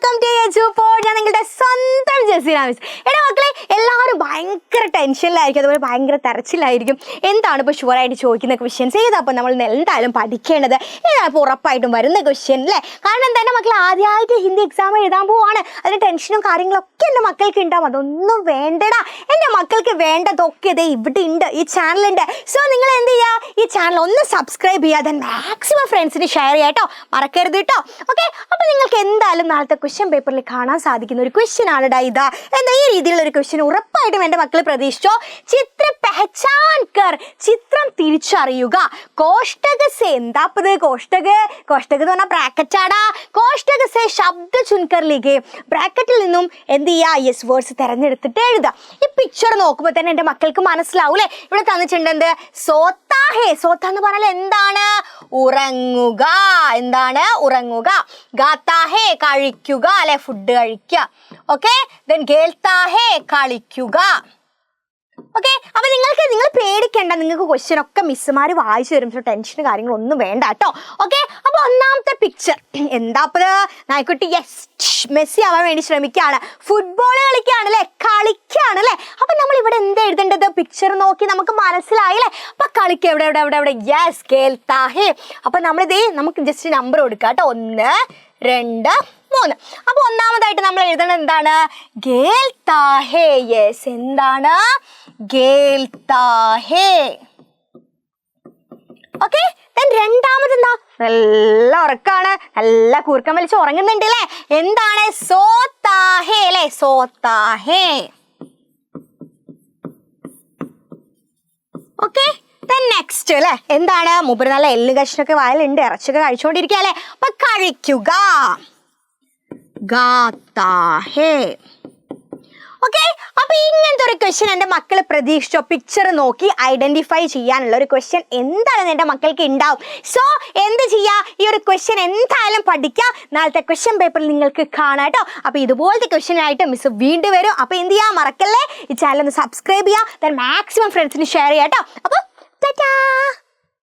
Welcome to ഞാൻ നിങ്ങളുടെ സ്വന്തം ജസീന മിസ്. എടാ മക്കളെ, എല്ലാവരും ഭയങ്കര ടെൻഷനിലായിരിക്കും, അതുപോലെ ഭയങ്കര തെരച്ചിലായിരിക്കും. എന്താണ് ഇപ്പോൾ ഷുവറായിട്ട് ചോദിക്കുന്ന ക്വസ്റ്റ്യൻസ് ഏതപ്പോൾ നമ്മൾ എന്തായാലും പഠിക്കേണ്ടത്, ഏതാപ്പോൾ ഉറപ്പായിട്ടും വരുന്ന ക്വസ്റ്റ്യൻ അല്ലേ? കാരണം എന്താ മക്കൾ ആദ്യമായിട്ട് ഹിന്ദി എക്സാം എഴുതാൻ പോവാണ്, അതിന് ടെൻഷനും കാര്യങ്ങളൊക്കെ എൻ്റെ മക്കൾക്ക് ഉണ്ടാവും. അതൊന്നും വേണ്ടടാ, എൻ്റെ മക്കൾക്ക് വേണ്ടതൊക്കെ ഇതേ ഇവിടെ ഉണ്ട്, ഈ ചാനലുണ്ട്. സോ നിങ്ങൾ എന്ത് ചെയ്യുക, ഈ ചാനൽ ഒന്ന് സബ്സ്ക്രൈബ് ചെയ്യുക, ദെൻ മാക്സിമം ഫ്രണ്ട്സിന് ഷെയർ ചെയ്യാം കേട്ടോ, മറക്കരുത് കേട്ടോ. ഓക്കെ, അപ്പോൾ നിങ്ങൾക്ക് എന്തായാലും നാളത്തെ ക്വസ്റ്റ്യൻ പേപ്പറിൽ കാണാൻ സാധിക്കുന്ന ഒരു ക്വസ്റ്റ്യൻ ആണ് ഇതാ. എന്താ ഈ രീതിയിലുള്ള ഒരു ക്വസ്റ്റ്യൻ ഉറപ്പായിട്ടും എൻ്റെ മക്കൾ പ്രതീക്ഷിച്ചോ. ചിത്ര പെഹചാൻ കർ, ചിത്രം തിരിച്ചറിയുക. കോഷ്ടക സെ, എന്താപ്പത് കോഷ്ടക എന്ന് പറഞ്ഞാൽ ബ്രാക്കറ്റ് ആടാ. കോഷ്ടക സെ ശബ്ദ ചുൻകർ ലിഖേ, ബ്രാക്കറ്റിൽ നിന്നും എന്ത് ചെയ്യുക, യെസ് വേർഡ്സ് തിരഞ്ഞെടുത്തിട്ട് എഴുതുക. ഈ പിക്ചർ നോക്കുമ്പോൾ തന്നെ എൻ്റെ മക്കൾക്ക് മനസ്സിലാവൂലേ. ഇവിടെ തന്നിട്ടുണ്ട് എന്ത്, സോത്താ ഹേ. സോത്ത എന്ന് പറഞ്ഞാൽ എന്താണ്, ഉറങ്ങുക. എന്താണ്, ഉറങ്ങുക. ഗാത്താ ഹേ, കഴിക്കുക അല്ലെ, ഫുഡ് കഴിക്കുക. ഓക്കെ, ദെൻ ഖേൽത്താ ഹേ, കളിക്കുക. ഓക്കെ, അപ്പൊ നിങ്ങൾ പേടിക്കണ്ട, നിങ്ങൾക്ക് ക്വസ്റ്റ്യൻ ഒക്കെ മിസ്സുമാർ വായിച്ചു തരും. പക്ഷെ ടെൻഷനും കാര്യങ്ങളൊന്നും വേണ്ട കേട്ടോ. ഓക്കെ, അപ്പൊ ഒന്നാമത്തെ പിക്ചർ എന്താപ്പത്, നായ്ക്കുട്ടി യെസ് മെസ്സി ആവാൻ വേണ്ടി ശ്രമിക്കുകയാണ്, ഫുട്ബോൾ കളിക്കുകയാണ് അല്ലെ, കളിക്കുകയാണ് അല്ലെ. അപ്പൊ നമ്മൾ ഇവിടെ എന്താ എഴുതേണ്ടത്, പിക്ചർ നോക്കി നമുക്ക് മനസ്സിലായില്ലേ. അപ്പൊ കളിക്ക എവിടെ എവിടെ എവിടെ എവിടെ, യെസ് ഖേൽത്താ ഹേ. അപ്പൊ നമ്മളിതേ നമുക്ക് ജസ്റ്റ് നമ്പർ കൊടുക്കാം കേട്ടോ, 1 2 3. അപ്പൊ ഒന്നാമതായിട്ട് നമ്മൾ എഴുതണത് എന്താണ്, ഖേൽത്താ ഹേ. യെസ്, എന്താണ്, ഖേൽത്താ ഹേ. ഓക്കെ, രണ്ടാമത് എന്താ, നല്ല ഉറക്കാണ്, നല്ല കൂർക്കം വലിച്ച് ഉറങ്ങുന്നുണ്ട് അല്ലേ. എന്താണ്, സോത്താ ഹേ അല്ലെ, സോത്താ ഹേ. ഓക്കെ, നെക്സ്റ്റ് അല്ലെ, എന്താണ്, മൂപ്പര് നല്ല എല്ല് കഷ്ണൊക്കെ വായിലുണ്ട്, ഇറച്ചൊക്കെ കഴിച്ചുകൊണ്ടിരിക്കുക അല്ലെ. അപ്പൊ കഴിക്കുക, ഗാത്താ ഹേ. ഓക്കെ, അപ്പൊ ഇങ്ങനത്തെ ഒരു ക്വസ്റ്റ്യൻ എൻ്റെ മക്കൾ പ്രതീക്ഷിച്ചോ. പിക്ചർ നോക്കി ഐഡന്റിഫൈ ചെയ്യാനുള്ള ഒരു ക്വസ്റ്റ്യൻ എന്താണെന്ന് എൻ്റെ മക്കൾക്ക് ഉണ്ടാവും. സോ എന്ത് ചെയ്യാ, ഈ ഒരു ക്വസ്റ്റ്യൻ എന്തായാലും പഠിക്കാം, നാളത്തെ ക്വസ്റ്റ്യൻ പേപ്പറിൽ നിങ്ങൾക്ക് കാണാം കേട്ടോ. അപ്പൊ ഇതുപോലത്തെ ക്വസ്റ്റ്യൻ ആയിട്ട് മിസ് വീണ്ടും വരും. അപ്പൊ എന്ത് ചെയ്യാ, മറക്കല്ലേ, ഈ ചാനൽ ഒന്ന് സബ്സ്ക്രൈബ് ചെയ്യുക, ദെൻ മാക്സിമം ഫ്രണ്ട്സിന് ഷെയർ ചെയ്യാം കേട്ടോ. അപ്പൊ ടാറ്റാ.